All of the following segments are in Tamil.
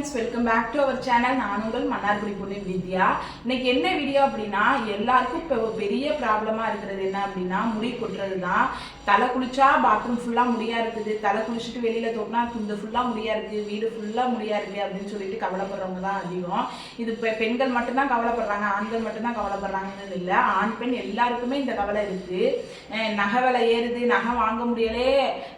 friends, welcome back to our channel. நான் உங்கள் மன்னார்குடி பொண்ணு வித்யா. இன்னைக்கு என்ன வீடியோ அப்படின்னா எல்லாருக்கும் இப்போ பெரிய ப்ராப்ளமா இருக்கிறது என்ன அப்படின்னா முடி கொட்டுறது தான். தலை குளிச்சா பாத்ரூம் ஃபுல்லாக முடியா இருக்குது, தலை குளிச்சுட்டு வெளியில் தோட்டினா இந்த ஃபுல்லாக முடியா இருக்குது, வீடு ஃபுல்லாக முடியா இருக்குது அப்படின்னு சொல்லிட்டு கவலைப்படுறவங்க தான் அதிகம். இது இப்போ பெண்கள் மட்டும்தான் கவலைப்படுறாங்க, ஆண்கள் மட்டும்தான் கவலைப்படுறாங்கன்னு இல்லை, ஆண் பெண் எல்லாருக்குமே இந்த கவலை இருக்குது. நகை விலை ஏறுது, நகை வாங்க முடியலே,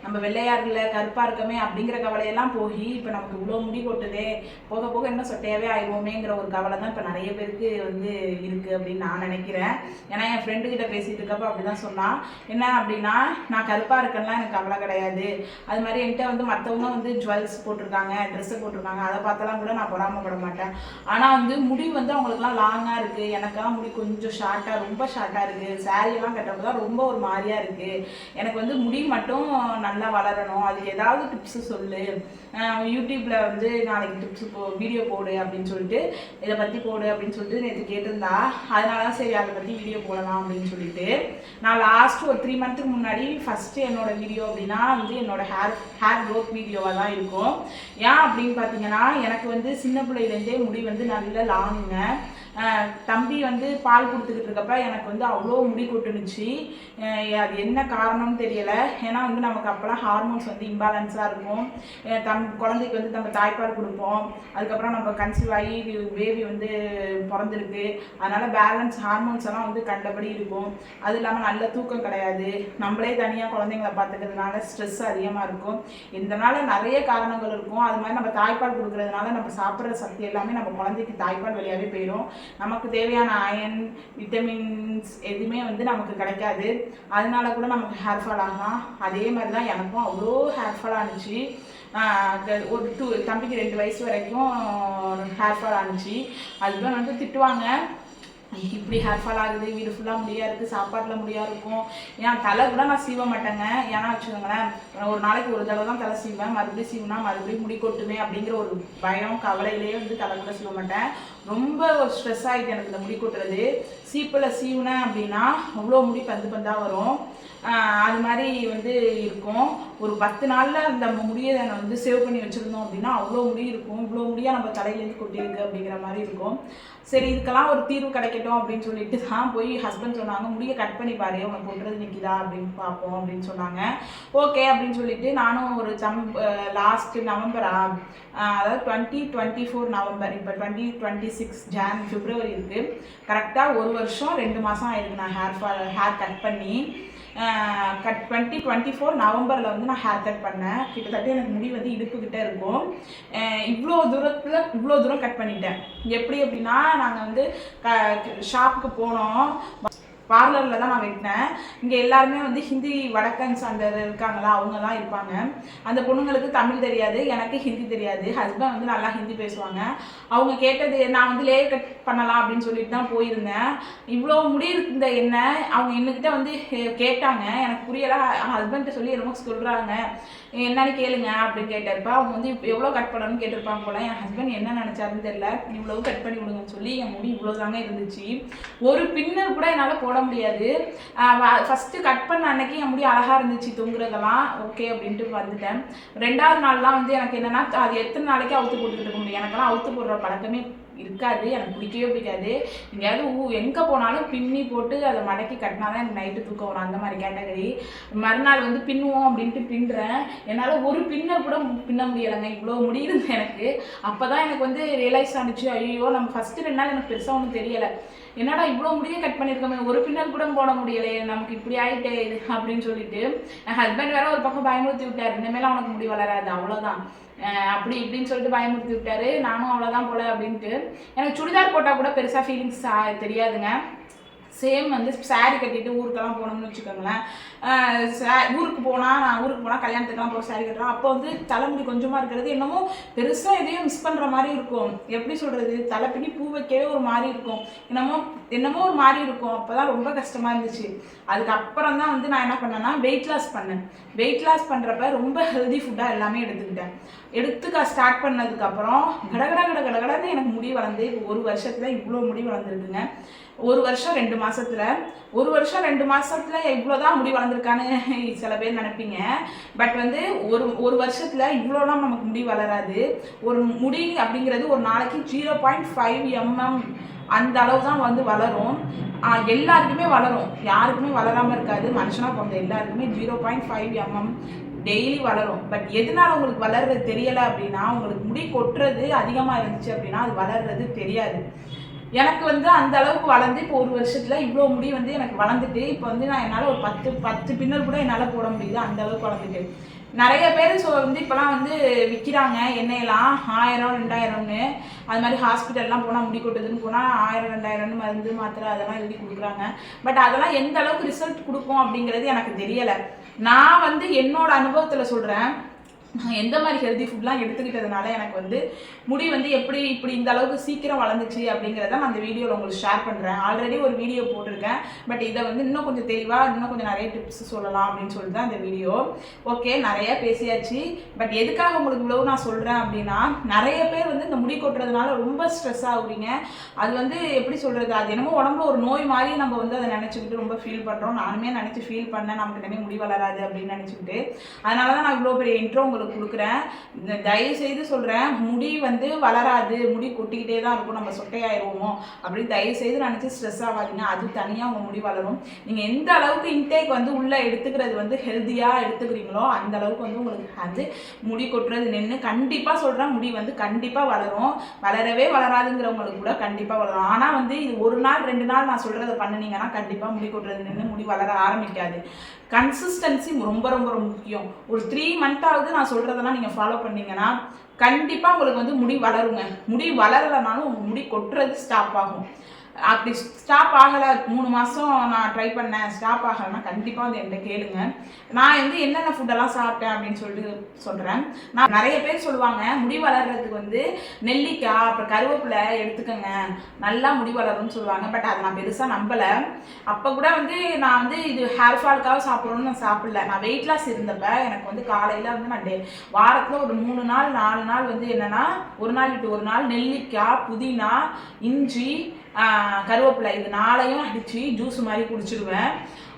நம்ம வெள்ளையார் இல்லை கருப்பாக இருக்கமே அப்படிங்கிற கவலையெல்லாம் போய் இப்போ நமக்கு இவ்வளோ முடி கொட்டுதே, போக போக இன்னும் சொட்டையாகவே ஆயிடுவோமேங்கிற ஒரு கவலை தான் இப்போ நிறைய பேருக்கு இருக்குது அப்படின்னு நான் நினைக்கிறேன். ஏன்னா என் ஃப்ரெண்டுக்கிட்ட பேசிகிட்டு இருக்கப்போ அப்படி தான் சொன்னான். என்ன அப்படின்னா, நான் கருப்பாக இருக்கேன்னா எனக்கு கவலை கிடையாது, அது மாதிரி என்கிட்ட மற்றவங்க ஜுவல்ஸ் போட்டிருக்காங்க, ட்ரெஸ்ஸை போட்டிருக்காங்க, அதை பார்த்தெல்லாம் கூட நான் பொறாமப்பட மாட்டேன். ஆனால் முடி அவங்களுக்குலாம் லாங்காக இருக்குது, எனக்கெல்லாம் முடி கொஞ்சம் ஷார்ட்டாக, ரொம்ப ஷார்ட்டாக இருக்குது, சாரியெல்லாம் கட்டுறப்ப தான் ரொம்ப ஒரு மாதிரியாக இருக்குது, எனக்கு முடி மட்டும் நல்லா வளரணும், அதுக்கு ஏதாவது டிப்ஸு சொல்லு, யூடியூப்பில் நாளைக்கு டிப்ஸ் வீடியோ போடு அப்படின்னு சொல்லிட்டு, இதை பற்றி போடு அப்படின்னு சொல்லிட்டு நேற்று கேட்டிருந்தா, அதனால தான் சரி அதை பற்றி வீடியோ போடலாம் அப்படின்னு சொல்லிட்டு நான் லாஸ்ட்டு ஒரு 3 மந்த்துக்கு முன்னாடி ஃபஸ்ட்டு என்னோட வீடியோ அப்படின்னா என்னோட ஹேர் க்ரோத் வீடியோவாக தான் இருக்கும். ஏன் அப்படின்னு பார்த்தீங்கன்னா, எனக்கு சின்ன பிள்ளையிலேருந்தே முடி நல்ல லாங்குங்க. தம்பி பால் கொடுத்துக்கிட்டு இருக்கப்ப எனக்கு அவ்வளோ முடி கொட்டுனுச்சு. அது என்ன காரணம்னு தெரியலை. ஏன்னா நமக்கு அப்போல்லாம் ஹார்மோன்ஸ் இம்பேலன்ஸாக இருக்கும். குழந்தைக்கு நம்ம தாய்ப்பால் கொடுப்போம், அதுக்கப்புறம் நம்ம கன்சீவ் ஆகி பேபி பிறந்திருக்கு, அதனால் பேலன்ஸ் ஹார்மோன்ஸ் எல்லாம் கண்டபடி இருக்கும். அது இல்லாமல் நல்ல தூக்கம் கிடையாது, நம்மளே தனியாக குழந்தைங்களை பார்த்துக்கிறதுனால ஸ்ட்ரெஸ் அதிகமாக இருக்கும். இதனால நிறைய காரணங்கள் இருக்கும். அது மாதிரி நம்ம தாய்ப்பால் கொடுக்கறதுனால நம்ம சாப்பிட்ற சக்தி எல்லாமே நம்ம குழந்தைக்கு தாய்ப்பால் வழியாகவே போயிடும். நமக்கு தேவையான அயன், விட்டமின்ஸ் எதுவுமே நமக்கு கிடைக்காது. அதனால கூட நமக்கு ஹேர் ஃபால் ஆகலாம். அதே மாதிரி தான் எனக்கும் அவ்வளோ ஹேர் ஃபால் ஆனிச்சு. ஒரு தம்பிக்கு 2 வயசு வரைக்கும் ஹேர் ஃபால் ஆனிச்சு. அதுதான் திட்டுவாங்க, இப்படி ஹேர் ஃபால் ஆகுது, வீடு ஃபுல்லாக முடியா இருக்குது, சாப்பாட்டில் முடியா இருக்கும். ஏன் தலை கூட நான் சீவ மாட்டேங்க. ஏன்னா வச்சுக்கோங்களேன், ஒரு நாளைக்கு ஒரு தடவை தான் தலை சீவேன், மறுபடியும் சீவுனா மறுபடியும் முடி கொட்டுமே அப்படிங்கிற ஒரு பயம் கவலையிலேயே தலை கூட சீவ மாட்டேன். ரொம்ப ஒரு ஸ்ட்ரெஸ் ஆகிட்டு எனக்கு இந்த முடி கொட்டுறது. சீப்பில் சீவுனேன் அப்படின்னா அவ்வளோ முடி பந்தாக வரும். அது மாதிரி இருக்கும். ஒரு 10 நாளில் அந்த முடியை சேவ் பண்ணி வச்சுருந்தோம் அப்படின்னா அவ்வளோ முடி இருக்கும். இவ்வளோ முடியாக நம்ம தலையிலேருந்து கொட்டியிருக்கு அப்படிங்கிற மாதிரி இருக்கும். சரி, இதுக்கெல்லாம் ஒரு தீர்வு கிடைக்கட்டும் அப்படின்னு சொல்லிட்டு தான் போய் ஹஸ்பண்ட் சொன்னாங்க, முடியை கட் பண்ணி பாரு, உனக்கு கொட்டுறது நிற்கிதா அப்படின்னு பார்ப்போம் அப்படின்னு சொன்னாங்க. ஓகே அப்படின்னு சொல்லிட்டு நானும் ஒரு லாஸ்ட் நவம்பரா, அதாவது 2024 நவம்பர், இப்போ 2026 பிப்ரவரி இருக்குது, கரெக்டாக 1 வருஷம் 2 மாதம் ஆயிருக்கு நான் ஹேர் கட் பண்ணி. 2024 நவம்பரில் நான் ஹேர் கட் பண்ணேன். கிட்டத்தட்ட எனக்கு முடி இடுப்புக்கிட்ட இருக்கும். இவ்வளோ தூரம் கட் பண்ணிட்டேன். எப்படி அப்படின்னா, நாங்கள் ஷாப்புக்கு போனோம், பார்லரில் தான் நான் வெட்டினேன். இங்கே எல்லாருமே ஹிந்தி வடக்கன்ஸ் அந்த இருக்காங்களா, அவங்க தான் இருப்பாங்க. அந்த பொண்ணுங்களுக்கு தமிழ் தெரியாது, எனக்கு ஹிந்தி தெரியாது. ஹஸ்பண்ட் நல்லா ஹிந்தி பேசுவாங்க. அவங்க கேட்டது, நான் லேயர் கட் பண்ணலாம் அப்படின்னு சொல்லிட்டு தான் போயிருந்தேன். இவ்வளோ முடி இருந்த என்ன அவங்க என்கிட்ட கேட்டாங்க, எனக்கு புரியலை. ஹஸ்பண்ட்டை சொல்லி என்னமோ சொல்கிறாங்க, என்னன்னு கேளுங்க அப்படின்னு கேட்டிருப்பா. அவங்க எவ்வளோ கட் பண்ணணும்னு கேட்டிருப்பாங்க போல. என் ஹஸ்பண்ட் என்ன நினச்சாருன்னு தெரியல, இவ்வளோ கட் பண்ணி விடுங்கன்னு சொல்லி என் முடி இவ்வளோ தாங்க இருந்துச்சு. ஒரு பின்னர் கூட என்னால் போட முடியாது. ஃபஸ்ட்டு கட் பண்ண அன்னைக்கு என் முடி அழகாக இருந்துச்சு, தொங்குறதெல்லாம் ஓகே அப்படின்ட்டு வந்துட்டேன். 2வது நாள்லாம் எனக்கு என்னென்னா, அது எத்தனை நாளைக்கு அவுத்து போட்டுக்கிட்டு இருக்க முடியும். எனக்கெல்லாம் அவுத்து போடுற பழக்கமே இருக்காது, எனக்கு பிடிக்கவே பிடிக்காது. எங்கேயாவது எங்கே போனாலும் பின்னி போட்டு அதை மடக்கி கட்டினா தான் எனக்கு நைட்டு தூக்கம் வரும், அந்த மாதிரி கேட்டகரி. மறுநாள் பின்னுவோம் அப்படின்ட்டு பின்னுறேன். என்னால் ஒரு பின்னர் கூட பின்ன முடியலைங்க, இவ்வளோ முடியுது எனக்கு. அப்போ தான் எனக்கு ரியலைஸ் ஆனிச்சு, ஐயோ நம்ம ஃபஸ்ட்டு 2 நாள் எனக்கு பெருசாக ஒன்றும் தெரியலை, என்னடா இவ்வளோ முடியே கட் பண்ணியிருக்கோமே, ஒரு பின்னர் கூட போட முடியலையே, நமக்கு இப்படி ஆகிட்டே இது அப்படின்னு சொல்லிட்டு என் ஹஸ்பண்ட் வேற ஒரு பக்கம் பயமுறுத்தி விட்டார், இனிமேலாம் அவனுக்கு முடி வளராது, அவ்வளோதான் அப்படி இப்படின்னு சொல்லிட்டு பயமுறுத்தி விட்டாரு. நானும் அவ்வளோதான் போல அப்படின்ட்டு. எனக்கு சுடிதார் போட்டால் கூட பெருசாக ஃபீலிங்ஸ் தெரியாதுங்க. சேம் சாரீ கட்டிட்டு ஊருக்கெல்லாம் போனோம்னு வச்சுக்கோங்களேன், ஊருக்கு போனால் கல்யாணத்துக்கெல்லாம் போகிற சாரீ கட்டுறோம், அப்போ தலைமுடி கொஞ்சமாக இருக்கிறது என்னமோ பெருசாக எதையும் மிஸ் பண்ணுற மாதிரி இருக்கும். எப்படி சொல்கிறது, தலை பின்னி பூ வைக்கவே ஒரு மாதிரி இருக்கும், என்னமோ என்னமோ ஒரு மாதிரி இருக்கும். அப்போ தான் ரொம்ப கஷ்டமாக இருந்துச்சு. அதுக்கப்புறம் தான் வந்து நான் என்ன பண்ணேன்னா வெயிட் லாஸ் பண்ணேன். வெயிட் லாஸ் பண்ணுறப்ப ரொம்ப ஹெல்தி ஃபுட்டாக எல்லாமே எடுத்துக்கிட்டேன். எடுத்துக்க ஸ்டார்ட் பண்ணதுக்கப்புறம் கடகடன்னு எனக்கு முடி வளர்ந்து இப்போ 1 வருஷத்தில் இவ்வளோ முடி வளர்ந்துருக்குங்க. 1 வருஷம் 2 மாதத்தில் 1 வருஷம் 2 மாதத்தில் இவ்வளோதான் முடி வளர்ந்துருக்கான்னு சில பேர் நினைப்பீங்க. பட் வந்து ஒரு வருஷத்தில் இவ்வளோலாம் நமக்கு முடி வளராது. ஒரு முடி அப்படிங்கிறது ஒரு நாளைக்கு 0.5 mm அந்த அளவு தான் வந்து வளரும். எல்லாருக்குமே வளரும், யாருக்குமே வளராமல் இருக்காது. மனுஷனாக பிறந்த எல்லாருக்குமே 0.5 mm டெய்லி வளரும். பட் எதனால உங்களுக்கு வளர்றது தெரியலை அப்படின்னா, உங்களுக்கு முடி கொட்டுறது அதிகமாக இருந்துச்சு அப்படின்னா அது வளர்றது தெரியாது. எனக்கு வந்து அந்த அளவுக்கு வளர்ந்து இப்போ 1 வருஷத்தில் இவ்வளோ முடி வந்து எனக்கு வளர்ந்துட்டு இப்போ வந்து நான் என்னால் ஒரு 10 பின்னல் கூட என்னால் போட முடியுது. அந்த அளவுக்கு வளர்ந்துட்டு நிறைய பேர் வந்து இப்போலாம் வந்து விற்கிறாங்க எண்ணெயெல்லாம் 1000 2000ன்னு. அது மாதிரி ஹாஸ்பிட்டல்லாம் போனால் முடி கொட்டுதுன்னு போனால் 1000 2000ன்னு மருந்து மாத்திரை அதெல்லாம் எழுதி கொடுக்குறாங்க. பட் அதெல்லாம் எந்த அளவுக்கு ரிசல்ட் கொடுக்கும் அப்படிங்கிறது எனக்கு தெரியலை. நான் வந்து என்னோட அனுபவத்தில் சொல்கிறேன். நான் எந்த மாதிரி ஹெல்தி ஃபுட்லாம் எடுத்துக்கிட்டதுனால எனக்கு வந்து முடி வந்து இப்படி இந்த அளவுக்கு சீக்கிரம் வளர்ந்துச்சு அப்படிங்கிறத நான் அந்த வீடியோவில் உங்களுக்கு ஷேர் பண்ணுறேன். ஆல்ரெடி ஒரு வீடியோ போட்டிருக்கேன். பட் இதை வந்து இன்னும் கொஞ்சம் தெளிவாக இன்னும் கொஞ்சம் நிறைய டிப்ஸ் சொல்லலாம் அப்படின்னு சொல்லிட்டு தான் இந்த வீடியோ. ஓகே, நிறைய பேசியாச்சு. பட் எதுக்காக உங்களுக்கு இவ்வளவு நான் சொல்கிறேன் அப்படின்னா, நிறைய பேர் வந்து இந்த முடி கொட்டுறதுனால ரொம்ப ஸ்ட்ரெஸ் ஆகுறீங்க. அது வந்து எப்படி சொல்கிறது, அது என்னமோ உடம்புல ஒரு நோய் மாதிரி நம்ம வந்து அதை நினச்சிக்கிட்டு ரொம்ப ஃபீல் பண்ணுறோம். நானுமே நினச்சி ஃபீல் பண்ணேன், நமக்கு இனிமேல் முடி வளராது அப்படின்னு நினச்சிக்கிட்டு. அதனால தான் நான் இவ்வளோ பெரிய இன்ட்ரோ உங்களுக்கு கொடுக்குறேன். தயவு செய்து சொல்கிறேன், முடி வந்து வளராது, முடி கொட்டிக்கிட்டே தான் இருக்கும், நம்ம சொட்டையாயிருவோமோ அப்படின்னு தயவு செய்து நினச்சி ஸ்ட்ரெஸ் ஆகாதீங்க. அது தனியாக உங்கள் முடி வளரும். நீங்கள் எந்த அளவுக்கு இன்டேக் வந்து உள்ளே எடுத்துக்கிறது வந்து ஹெல்த்தியாக எடுத்துக்கிறீங்களோ அந்த அளவுக்கு வந்து உங்களுக்கு அது முடி கொட்டுறது நின்று கண்டிப்பாக சொல்கிறேன் முடி வந்து கண்டிப்பாக வளரும். வளரவே வளராதுங்கிறவங்களுக்கு கூட கண்டிப்பாக வளரும். ஆனால் வந்து இது 1 நாள் 2 நாள் நான் சொல்கிறத பண்ணினீங்கன்னா கண்டிப்பாக முடி கொட்டுறது நின்று முடி வளர ஆரம்பிக்காது. கன்சிஸ்டன்சி ரொம்ப ரொம்ப ரொம்ப முக்கியம். ஒரு 3 மந்த்தாவது நான் சொல்கிறதெல்லாம் நீங்கள் ஃபாலோ பண்ணீங்கன்னா கண்டிப்பாக உங்களுக்கு வந்து முடி வளருங்க. முடி வளரலைனாலும் உங்கள் முடி கொட்டுறது ஸ்டாப் ஆகும். அப்படி ஸ்டாப் ஆகலை, 3 மாதம் நான் ட்ரை பண்ணேன் ஸ்டாப் ஆகலைன்னா கண்டிப்பாக வந்து என்கிட்ட கேளுங்க. நான் வந்து என்னென்ன ஃபுட்டெல்லாம் சாப்பிட்டேன் அப்படின்னு சொல்லிட்டு சொல்கிறேன். நான் நிறைய பேர் சொல்லுவாங்க முடி வளர்கிறதுக்கு வந்து நெல்லிக்காய் அப்புறம் கருவேப்பிலை எடுத்துக்கோங்க நல்லா முடி வளரும்னு சொல்லுவாங்க. பட் அதை நான் பெருசாக நம்பலை. அப்போ கூட வந்து நான் வந்து இது ஹேர் ஃபால்க்காக சாப்பிட்றோன்னு நான் சாப்பிடல. நான் வெயிட் லாஸ் இருந்தப்ப எனக்கு வந்து காலையில் வந்து நான் வாரத்தில் ஒரு 3 நாள் 4 நாள் வந்து என்னென்னா, ஒரு நாள் விட்டு ஒரு நாள் நெல்லிக்காய், புதினா, இஞ்சி, கருவேப்பிலை இது 4ஐயும் அடித்து ஜூஸ் மாதிரி குடிச்சிடுவேன்.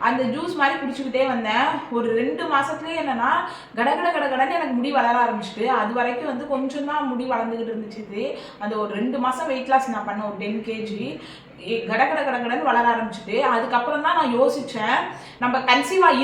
அந்த ஜூஸ் மாதிரி குடிச்சுக்கிட்டே வந்தேன். ஒரு 2 மாதத்துலேயே என்னென்னா கடன்னு எனக்கு முடி வளர ஆரம்பிச்சிட்டு. அது வரைக்கும் வந்து கொஞ்சம் தான் முடி வளர்ந்துக்கிட்டு இருந்துச்சு. அந்த ஒரு 2 மாதம் வெயிட் லாஸ் நான் பண்ணேன், ஒரு 10 kg கடன்னு வளர ஆரம்பிச்சுட்டு. அதுக்கப்புறம் தான் நான் யோசித்தேன், நம்ம கன்சீவாக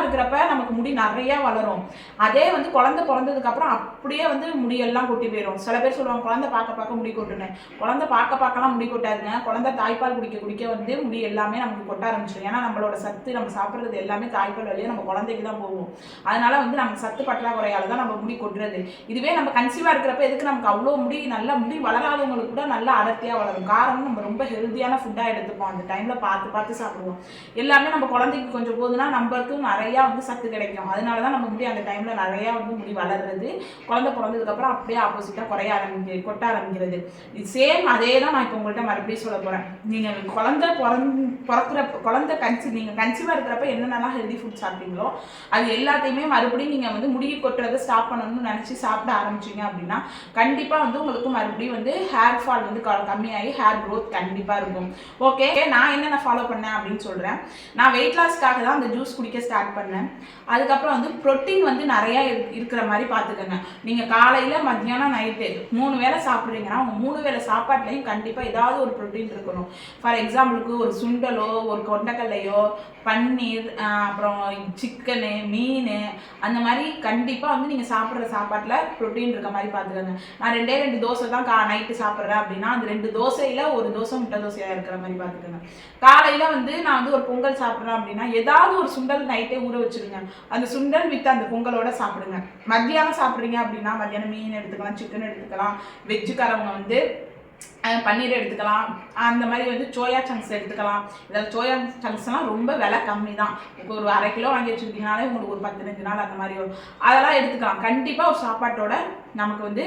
இருக்கிறப்ப நமக்கு முடி நிறையா வளரும். அதே வந்து குழந்தை பிறந்ததுக்கப்புறம் அப்படியே வந்து முடியெல்லாம் கொட்டி போயிடும். சில பேர் சொல்லுவாங்க குழந்தை பார்க்க முடி கொட்டுனேன். குழந்தை பார்க்கலாம் முடி கொட்டாதுங்க. குழந்தை தாய்ப்பால் குடிக்க வந்து முடி எல்லாமே நமக்கு கொட்ட ஆரம்பிச்சிடும். ஏன்னா நம்மளோட சத்து நம்ம சாப்பிட்றது எல்லாமே தாய்ப்பால் வழியாக நம்ம குழந்தைக்கு தான் போகும். அதனால வந்து நமக்கு சத்து பற்றாக்குறையால் தான் நம்ம முடி கொட்டுறது. இதுவே நம்ம கன்சீவாக இருக்கிறப்ப எதுக்கு நமக்கு அவ்வளோ முடி நல்லா முடி வளராதவங்களுக்கு கூட நல்லா அடர்த்தியாக வளரும். காரணம் நம்ம ரொம்ப ஹெல்த்தியான ஃபுட்டாக எடுத்துப்போம். அந்த டைமில் பார்த்து சாப்பிடுவோம். எல்லாமே நம்ம குழந்தைக்கு கொஞ்சம் போதுன்னா நம்மளுக்கு நிறையா வந்து சத்து கிடைக்கும். அதனால தான் நம்ம முடி அந்த டைமில் நிறையா வந்து முடி வளர்றது. குழந்தை பிறந்ததுக்கப்புறம் அப்படியே ஆப்போசிட்டாக கொட்ட ஆரம்பிக்கிறது. இது சேம் அதே தான் நான் இப்போ உங்கள்கிட்ட மறுபடியும் சொல்ல போகிறேன். நீங்கள் குழந்தை நீங்கள் கன்சீவாக இருக்கிறப்ப என்னென்னலாம் ஹெல்தி ஃபுட் சாப்பிட்டீங்களோ அது எல்லாத்தையுமே மறுபடியும் நீங்கள் வந்து முடி கொட்டுறதை ஸ்டாப் பண்ணணும்னு நினச்சி சாப்பிட ஆரம்பிச்சிங்க அப்படின்னா கண்டிப்பாக வந்து உங்களுக்கு மறுபடியும் வந்து ஹேர் ஃபால் வந்து கம்மியாகி ஹேர் க்ரோத் கண்டிப்பாக இருக்கும். ஓகே, நான் என்னென்ன ஃபாலோ பண்ணேன் அப்படின்னு சொல்கிறேன். நான் வெயிட் லாஸ்க்காக தான் அந்த ஜூஸ் குடிக்க ஸ்டார்ட் பண்ணேன். அதுக்கப்புறம் வந்து ப்ரோட்டீன் வந்து நிறையா இருக்கிற மாதிரி பார்த்துக்கோங்க. நீங்கள் காலையில் மத்தியானம் நைட்டு 3 வேளை சாப்பிட்றீங்கன்னா உங்கள் 3 வேளை சாப்பாட்லையும் கண்டிப்பாக ஏதாவது ஒரு ப்ரோட்டீன் இருக்கணும். ஃபார் எக்ஸாம்பிளுக்கு ஒரு சுண்டலோ ஒரு கொண்டக்கல்லையோ பன்னீர் அப்புறம் சிக்கனு மீன் அந்த மாதிரி கண்டிப்பாக வந்து நீங்கள் சாப்பிட்ற சாப்பாட்டில் ப்ரோட்டீன் இருக்க மாதிரி பார்த்துக்கோங்க. நான் 2 தோசை தான் நைட்டு சாப்பிட்றேன் அப்படின்னா அந்த 2 தோசையில் ஒரு தோசை முட்டை தோசையாக இருக்கிற மாதிரி பார்த்துக்கோங்க. காலையில் வந்து நான் வந்து ஒரு பொங்கல் சாப்பிட்றேன் அப்படின்னா ஏதாவது ஒரு சுண்டல் நைட்டே ஊற வச்சுருங்க. அந்த சுண்டல் வித்து அந்த பொங்கலோட சாப்பிடுங்க. மத்தியானம் சாப்பிட்றீங்க அப்படின்னா மத்தியானம் மீன் எடுத்துக்கலாம், சிக்கன் எடுத்துக்கலாம். வெஜ்ஜுக்காரவங்க வந்து பன்னீர் எடுத்துக்கலாம். அந்த மாதிரி வந்து சோயா சங்க்ஸ் எடுத்துக்கலாம். இதில் சோயா சங்க்ஸ்லாம் ரொம்ப விலை கம்மி தான். இப்போ ஒரு 1/2 கிலோ வாங்கி வச்சுருக்கீங்கனாலே உங்களுக்கு ஒரு 15 நாள் அந்த மாதிரி வரும். அதெல்லாம் எடுத்துக்கலாம். கண்டிப்பாக ஒரு சாப்பாட்டோட நமக்கு வந்து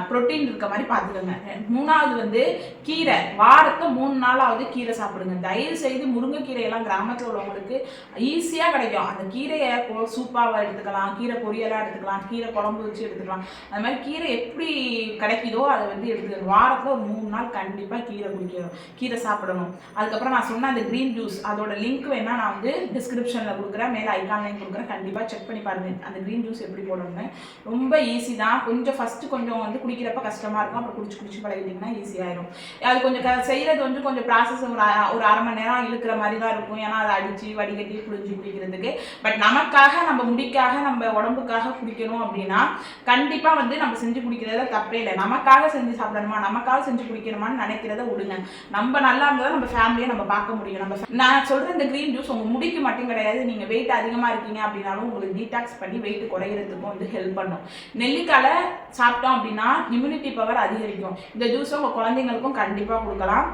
புரோட்டீன் இருக்க மாதிரி பார்த்துக்கோங்க. 3வது வந்து கீரை, வாரத்தை 3 நாளாவது கீரை சாப்பிடுங்க. தயவு செய்து முருங்கைக்கீரையெல்லாம் கிராமத்தில் உள்ளவங்களுக்கு ஈஸியாக கிடைக்கும். அந்த கீரையை சூப்பாக எடுத்துக்கலாம், கீரை பொரியலாக எடுத்துக்கலாம், கீரை குழம்பு வச்சு எடுத்துக்கலாம். அது மாதிரி கீரை எப்படி கிடைக்குதோ அதை வந்து எடுத்துக்கணும். வாரத்தில் ஒரு 3 நாள் கண்டிப்பாக கீரை குடிக்கணும், கீரை சாப்பிடணும். அதுக்கப்புறம் நான் சொன்ன அந்த க்ரீன் ஜூஸ் அதோட லிங்க் வேணால் நான் வந்து டிஸ்கிரிப்ஷனில் கொடுக்குறேன், மேலே ஐகான் லைன் கொடுக்குறேன். கண்டிப்பாக செக் பண்ணி பாருங்கள் அந்த க்ரீன் ஜூஸ் எப்படி போடணும்னு. ரொம்ப ஈஸி தான். கொஞ்சம் ஃபஸ்ட்டு கொஞ்சம் வந்து குடிக்கிறப்ப கஷ்டமாக இருக்கும், அப்புறம் குடிச்சு பழகிட்டிங்கன்னா ஈஸியாகிடும். அது கொஞ்சம் செய்கிறது வந்து கொஞ்சம் ப்ராசஸ் ஒரு 1/2 மணி நேரம் இழுக்கிற மாதிரி தான் இருக்கும். ஏன்னா அதை அடித்து வடிகட்டி புழிஞ்சு குடிக்கிறதுக்கு. பட் நமக்காக, நம்ம முடிக்காக, நம்ம உடம்புக்காக குடிக்கணும் அப்படின்னா கண்டிப்பாக வந்து நம்ம செஞ்சு குடிக்கிறத தப்பே இல்லை. நமக்காக செஞ்சு சாப்பிடணுமா, நமக்காக செஞ்சு குடிக்கணுமான்னு நினைக்கிறத விடுங்க. நம்ம நல்லா இருந்தால் நம்ம ஃபேமிலியை நம்ம பார்க்க முடியும். நான் சொல்கிற இந்த க்ரீன் ஜூஸ் உங்கள் முடிக்கு மட்டும் கிடையாது, நீங்கள் வெயிட் அதிகமாக இருக்கீங்க அப்படின்னாலும் உங்களுக்கு டீடாக்ஸ் பண்ணி வெயிட் குறையிறதுக்கும் வந்து ஹெல்ப் பண்ணும். நெல்லிக்காய் சாப்பிட்டோம் அப்படின்னா இம்யூனிட்டி பவர் அதிகரிக்கும். இந்த ஜூஸை உங்கள் குழந்தைங்களுக்கும் கண்டிப்பாக கொடுக்கலாம்.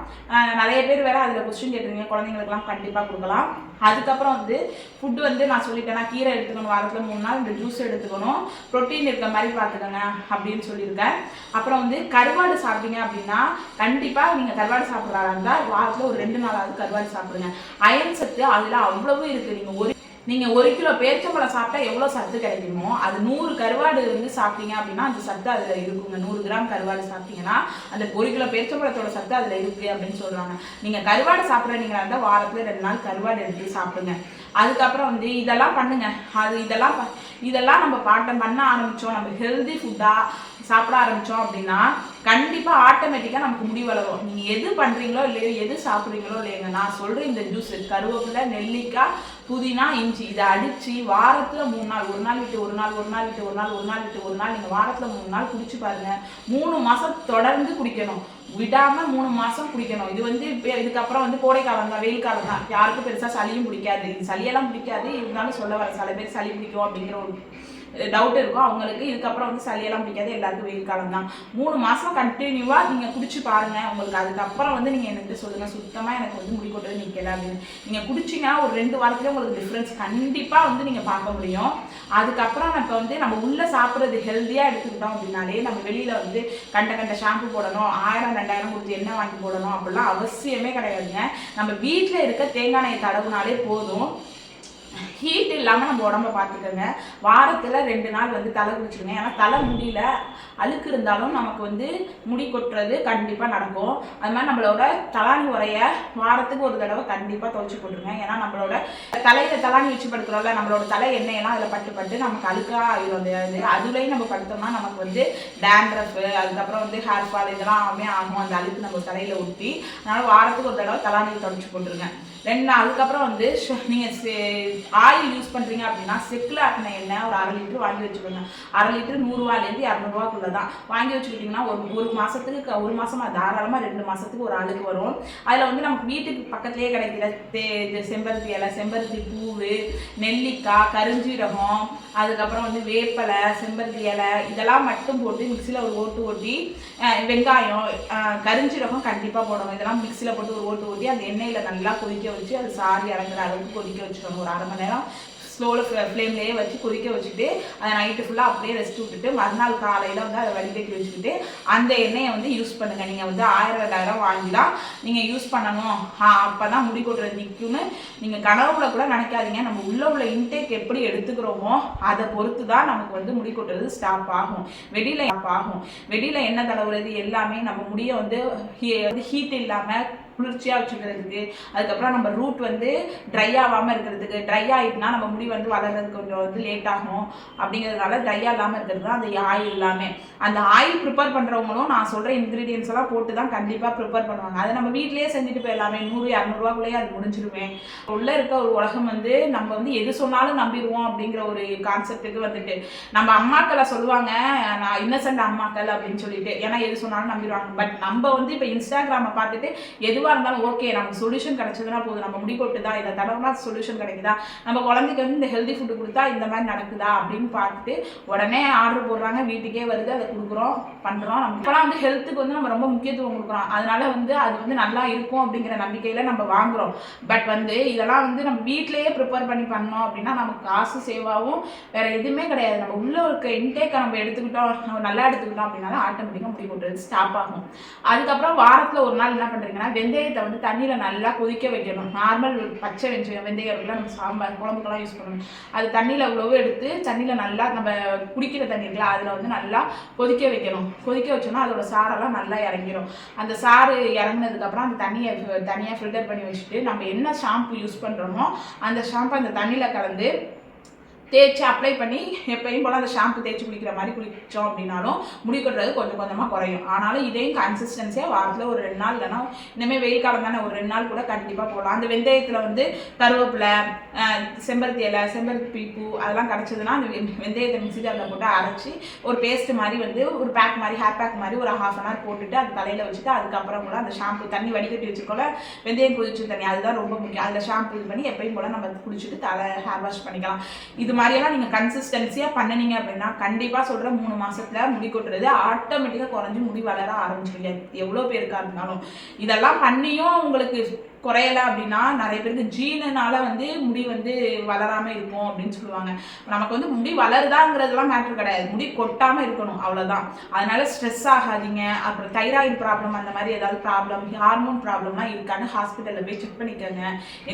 நிறைய பேர் வேறு அதில் கொஸ்டின் கேட்டுருங்க, குழந்தைங்களுக்குலாம் கண்டிப்பாக கொடுக்கலாம். அதுக்கப்புறம் வந்து ஃபுட்டு வந்து நான் சொல்லிட்டேன்னா கீரை எடுத்துக்கணும், வாரத்தில் 3 நாள் இந்த ஜூஸ் எடுத்துக்கணும், ப்ரோட்டீன் இருக்க மாதிரி பார்த்துக்கோங்க அப்படின்னு சொல்லியிருக்கேன். அப்புறம் வந்து கருவாடு சாப்பிட்டீங்க அப்படின்னா கண்டிப்பாக நீங்கள் கருவாடு சாப்பிட்றதா இருந்தால் வாரத்தில் ஒரு 2 நாளாவது கருவாடு சாப்பிடுங்க. அயன் சத்து அதில் அவ்வளவு இருக்குது. நீங்கள் 1 கிலோ பேரிச்சம்பழம் சாப்பிட்டா எவ்வளோ சத்து கிடைக்குமோ அது 100 கருவாடு வந்து சாப்பிட்டீங்க அப்படின்னா அந்த சத்து அதில் இருக்குங்க. 100 கிராம் கருவாடு சாப்பிட்டீங்கன்னா அந்த 1 கிலோ பேரிச்சம்பழத்தோட சத்து அதில் இருக்குது அப்படின்னு சொல்கிறாங்க. நீங்கள் கருவாடு சாப்பிட்றீங்களா இருந்தால் வாரத்தில் 2 நாள் கருவாடு எடுத்து சாப்பிடுங்க. அதுக்கப்புறம் வந்து இதெல்லாம் பண்ணுங்க. இதெல்லாம் நம்ம பண்ண ஆரம்பித்தோம், நம்ம ஹெல்தி ஃபுட்டாக சாப்பிட ஆரம்பித்தோம் அப்படின்னா கண்டிப்பாக ஆட்டோமேட்டிக்காக நமக்கு முடி வளரும். நீங்கள் எது பண்ணுறீங்களோ இல்லையோ, எது சாப்பிட்றீங்களோ இல்லைங்க, நான் சொல்கிற இந்த ஜூஸ் கருவேப்பிலை, நெல்லிக்காய், புதினா, இஞ்சி இதை அடித்து வாரத்தில் 3 நாள், 1 நாள் விட்டு 1 நாள், 1 நாள் விட்டு 1 நாள், 1 நாள் விட்டு 1 நாள், நீங்கள் வாரத்தில் 3 நாள் குடிச்சு பாருங்கள். 3 மாதம் தொடர்ந்து குடிக்கணும், விடாமல் 3 மாதம் குடிக்கணும். இது வந்து இதுக்கப்புறம் வந்து கோடை காலம் தான், வெயில் காலம் தான், யாருக்கும் பெருசாக சளியும் பிடிக்காது. சளியெல்லாம் பிடிக்காது, இருந்தாலும் சொல்ல வர சில பேர் சளி பிடிக்கும் அப்படிங்கிற ஒரு டவுட் இருக்கும் அவங்களுக்கு. இதுக்கப்புறம் வந்து சளியெல்லாம் பிடிக்காது, எல்லாருக்கும் வெயில் காலம் தான். 3 மாதம் கண்டினியூவாக நீங்கள் குடிச்சு பாருங்கள். உங்களுக்கு அதுக்கப்புறம் வந்து நீங்கள் எனக்கு சொல்லுங்கள், சுத்தமாக எனக்கு வந்து முடி கொட்டது நிற்கல அப்படின்னு. நீங்கள் குடிச்சிங்கன்னா ஒரு 2 வாரத்துலேயே உங்களுக்கு டிஃப்ரென்ஸ் கண்டிப்பாக வந்து நீங்கள் பார்க்க முடியும். அதுக்கப்புறம் இப்போ வந்து நம்ம உள்ளே சாப்பிட்றது ஹெல்த்தியாக எடுத்துக்கிட்டோம் அப்படின்னாலே நம்ம வெளியில் வந்து கண்ட ஷாம்பு போடணும், 1000 2000 கொடுத்து எண்ணெய் வாங்கி போடணும் அப்படிலாம் அவசியமே கிடையாதுங்க. நம்ம வீட்டில் இருக்க தேங்காய் எண்ணெயை தடவுனாலே போதும். ஹீட் இல்லாமல் நம்ம உடம்ப பார்த்துக்கோங்க. வாரத்தில் 2 நாள் வந்து தலை குளிச்சுருங்க. ஏன்னா தலை முடியல அழுக்கு இருந்தாலும் நமக்கு வந்து முடி கொட்டுறது கண்டிப்பாக நடக்கும். அது மாதிரி நம்மளோட தலாணி உரைய வாரத்துக்கு ஒரு தடவை கண்டிப்பாக துவைச்சி போட்டுருங்க. ஏன்னா நம்மளோட தலையில் தலாணி வச்சு படுக்கிறோம்ல, நம்மளோட தலை எண்ணெயெல்லாம் அதில் பட்டு நமக்கு அழுக்காக ஆகிடும். அதுலேயும் நம்ம படுத்தோம்னா நமக்கு வந்து டேண்ட்ரஃப், அதுக்கப்புறம் வந்து ஹேர் ஃபால் இதெல்லாம் ஆகும். அந்த அழுக்கு நம்ம தலையில் ஊற்றி, அதனால் வாரத்துக்கு ஒரு தடவை தலாணி துவைச்சி போட்டுருங்க. அதுக்கப்புறம் வந்து நீங்கள் ஆயில் யூஸ் பண்ணுறீங்க அப்படின்னா செக்கில் ஆட்டின எண்ணெய் ஒரு 1/2 லிட்டர் வாங்கி வச்சுக்கோங்க. 1/2 லிட்டர் 100 ரூபாயிலேருந்து 200 ரூபாக்குள்ள தான் வாங்கி வச்சுக்கிட்டிங்கன்னா ஒரு மாதத்துக்கு, 1 மாதமாக தாராளமாக 2 மாதத்துக்கு ஒரு ஆளுக்கு வரும். அதில் வந்து நமக்கு வீட்டுக்கு பக்கத்துலேயே கிடைக்கிற செம்பருத்தி இலை, செம்பருத்தி பூவு, நெல்லிக்காய், கருஞ்சீரகம், அதுக்கப்புறம் வந்து வேப்பலை, செம்பருத்தி இலை இதெல்லாம் மட்டும் போட்டு மிக்சியில் ஒரு ஓட்டி வெங்காயம், கருஞ்சீரகம் கண்டிப்பாக போடணும். இதெல்லாம் மிக்சியில் போட்டு ஒரு ஓட்டி அந்த எண்ணெயில் நல்லா கொதிக்க வச்சு அது சாரி இறங்குற அளவுக்கு கொதிக்க வச்சுக்கணும். ஒரு 1/2 மணி நேரம் ஸ்லோவில் ஃப்ளேம்லேயே வச்சு கொதிக்க வச்சுட்டு அதை நைட்டு ஃபுல்லாக அப்படியே ரெஸ்ட் விட்டுட்டு மறுநாள் காலையில் வந்து அதை வடிகட்டி வச்சுக்கிட்டு அந்த எண்ணெயை வந்து யூஸ் பண்ணுங்கள். நீங்கள் வந்து 1000 2000 வாங்கி தான் நீங்கள் யூஸ் பண்ணணும், அப்போ தான் முடி கொட்டுறது நிற்கும்னு நீங்கள் கனவுல கூட நினைக்காதீங்க. நம்ம உள்ள இன்டேக் எப்படி எடுத்துக்கிறோமோ அதை பொறுத்து தான் நமக்கு வந்து முடி கொட்டுறது ஸ்டாப் ஆகும். வெளியில் என்ன தடவுறது எல்லாமே நம்ம முடியை வந்து ஹீட் இல்லாமல் குளிர்ச்சியாக வச்சுக்கிறதுக்கு, அதுக்கப்புறம் நம்ம ரூட் வந்து ட்ரை ஆகாமல் இருக்கிறதுக்கு. ட்ரை ஆகிட்டுனா நம்ம முடி வந்து வளர்கிறதுக்கு கொஞ்சம் வந்து லேட் ஆகும். அப்படிங்கிறதுனால ட்ரையாக இல்லாமல் இருக்கிறது தான் அந்த ஆயில் இல்லாமல். அந்த ஆயில் ப்ரிப்பேர் பண்ணுறவங்களும் நான் சொல்கிற இன்க்ரீடியன்ஸ் எல்லாம் போட்டு தான் கண்டிப்பாக ப்ரிப்பேர் பண்ணுவாங்க. அதை நம்ம வீட்டிலேயே செஞ்சுட்டு போயிடலாமே, 100 200 ரூபாக்குள்ளேயே அது முடிஞ்சிருவேன். உள்ளே இருக்க ஒரு உலகம் வந்து நம்ம வந்து எது சொன்னாலும் நம்பிடுவோம் அப்படிங்கிற ஒரு கான்செப்டுக்கு வந்துட்டு நம்ம அம்மாக்களை சொல்லுவாங்க, நான் இன்னசென்ட் அம்மாக்கள் அப்படின்னு சொல்லிட்டு, ஏன்னா எது சொன்னாலும் நம்பிடுவாங்க. பட் நம்ம வந்து இப்போ இன்ஸ்டாகிராமை பார்த்துட்டு எதுவாக எதுவாக இருந்தாலும் ஓகே நமக்கு சொல்யூஷன் கிடைச்சதுன்னா போதும், நம்ம முடி கொட்டுதா இதை தடவைனா சொல்யூஷன் கிடைக்குதா, நம்ம குழந்தைக்கு வந்து இந்த ஹெல்தி ஃபுட்டு கொடுத்தா இந்த மாதிரி நடக்குதா அப்படின்னு பார்த்துட்டு உடனே ஆர்டர் போடுறாங்க, வீட்டுக்கே வருது, அதை கொடுக்குறோம் பண்ணுறோம். நம்ம இப்போலாம் வந்து ஹெல்த்துக்கு வந்து நம்ம ரொம்ப முக்கியத்துவம் கொடுக்குறோம். அதனால வந்து அது வந்து நல்லா இருக்கும் அப்படிங்கிற நம்பிக்கையில் நம்ம வாங்குறோம். பட் வந்து இதெல்லாம் வந்து நம்ம வீட்டிலேயே ப்ரிப்பேர் பண்ணி பண்ணோம் அப்படின்னா நமக்கு காசு சேவ் ஆகும், வேற எதுவுமே கிடையாது. நம்ம உள்ள இருக்க இன்டேக்கை நம்ம எடுத்துக்கிட்டோம், நம்ம நல்லா எடுத்துக்கிட்டோம் அப்படின்னா ஆட்டோமேட்டிக்காக முடி கொட்டுறது ஸ்டாப் ஆகும். அதுக்கப்புறம் வாரத்தில் ஒரு நாள் என்ன பண்ணுறீங்கன்னா வெந்தயத்தை வந்து தண்ணியில் நல்லா கொதிக்க வைக்கணும். நார்மல் பச்சை வெந்தயம் இருக்குல்ல, நம்ம சாம்பார் குழம்புக்கெல்லாம் யூஸ் பண்ணணும். அது தண்ணியில் அவ்வளவு எடுத்து தண்ணியில் நல்லா நம்ம குடிக்கிற தண்ணி இருக்குல்ல அதில் வந்து நல்லா கொதிக்க வைக்கணும். கொதிக்க வச்சோம்னா அதோட சாரெல்லாம் நல்லா இறங்கிடும். அந்த சாறு இறங்கினதுக்கப்புறம் அந்த தண்ணியை தனியாக ஃபில்டர் பண்ணி வச்சுட்டு நம்ம என்ன ஷாம்பு யூஸ் பண்ணுறோமோ அந்த ஷாம்பு அந்த தண்ணியில் கலந்து தேய்ச்சி அப்ளை பண்ணி எப்பயும் போல் அந்த ஷாம்பு தேய்ச்சி குளிக்கிற மாதிரி குளிச்சோம் அப்படின்னாலும் முடி கொட்டுறது கொஞ்சம் கொஞ்சமாக குறையும். ஆனாலும் இதையும் கன்சிஸ்டன்சியாக வாரத்தில் ஒரு 2 நாள் இல்லைனா இனிமேல் வெயில் காலம் தானே ஒரு 2 நாள் கூட கண்டிப்பாக போடலாம். அந்த வெந்தயத்தில் வந்து கருவேப்பிலை, செம்பருத்தி இலை, செம்பருத்தி பூ அதெல்லாம் கிடச்சதுன்னா அந்த வெந்தயத்தை மிக்ஸி ஜாரில் போட்டு அரைச்சி ஒரு பேஸ்ட் மாதிரி வந்து ஒரு பேக் மாதிரி ஹேர் பேக் மாதிரி ஒரு 1/2 hour போட்டுட்டு அது தலையில் வச்சுட்டு அதுக்கப்புறம் கூட அந்த ஷாம்பு தண்ணி வடிகட்டி வச்சுக்கோல வெந்தயம் கொதிச்சு தண்ணி அதுதான் ரொம்ப முக்கியம். அதில் ஷாம்பு இது பண்ணி எப்பயும் போல் நம்ம குளிச்சுட்டு தலை ஹேர் வாஷ் பண்ணிக்கலாம். இது மாதிரியெல்லாம் நீங்கள் கன்சிஸ்டன்சியாக பண்ணினீங்க அப்படின்னா கண்டிப்பாக சொல்கிற 3 மாதத்துல முடி கொட்டுறது ஆட்டோமேட்டிக்காக குறைஞ்சி முடி வளர ஆரம்பிச்சிருங்க. எவ்வளோ பேருக்கா இருந்தாலும் இதெல்லாம் பண்ணியும் உங்களுக்கு குறையலை அப்படின்னா நிறைய பேருக்கு ஜீனுனால வந்து முடி வந்து வளராமல் இருக்கும் அப்படின்னு சொல்லுவாங்க. நமக்கு வந்து முடி வளருதாங்கிறதுலாம் மேட்ரு கிடையாது, முடி கொட்டாமல் இருக்கணும் அவ்வளோதான். அதனால ஸ்ட்ரெஸ் ஆகாதீங்க. அப்புறம் தைராய்டு ப்ராப்ளம் அந்த மாதிரி ஏதாவது ப்ராப்ளம் ஹார்மோன் ப்ராப்ளம்லாம் இருக்கான்னு ஹாஸ்பிட்டலில் போய் செக் பண்ணிக்கோங்க.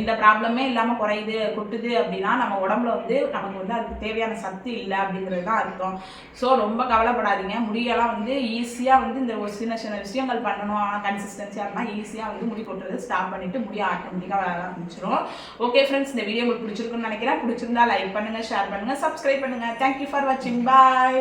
எந்த ப்ராப்ளமே இல்லாமல் குறையுது கொட்டுது அப்படின்னா நம்ம உடம்புல வந்து நமக்கு வந்து அதுக்கு தேவையான சக்தி இல்லை அப்படிங்கிறது தான் அர்த்தம். ஸோ ரொம்ப கவலைப்படாதீங்க. முடியெல்லாம் வந்து ஈஸியாக வந்து இந்த ஒரு சின்ன சின்ன விஷயங்கள் பண்ணணும். ஆனால் கன்சிஸ்டன்சியாக இருந்தால் ஈஸியாக வந்து முடி கொட்டுறது ஸ்டாப் பண்ணிட்டு முடிய ஆட்டோமேட்டிக்காக வளர ஆரம்பிச்சிடும். ஓகே ஃப்ரெண்ட்ஸ், இந்த வீடியோ உங்களுக்கு பிடிச்சிருக்குன்னு நினைக்கிறேன். பிடிச்சிருந்தா லைக் பண்ணுங்க, ஷேர் பண்ணுங்க, சப்ஸ்கிரைப் பண்ணுங்க. தேங்க்யூ ஃபார் வாட்சிங். பாய்.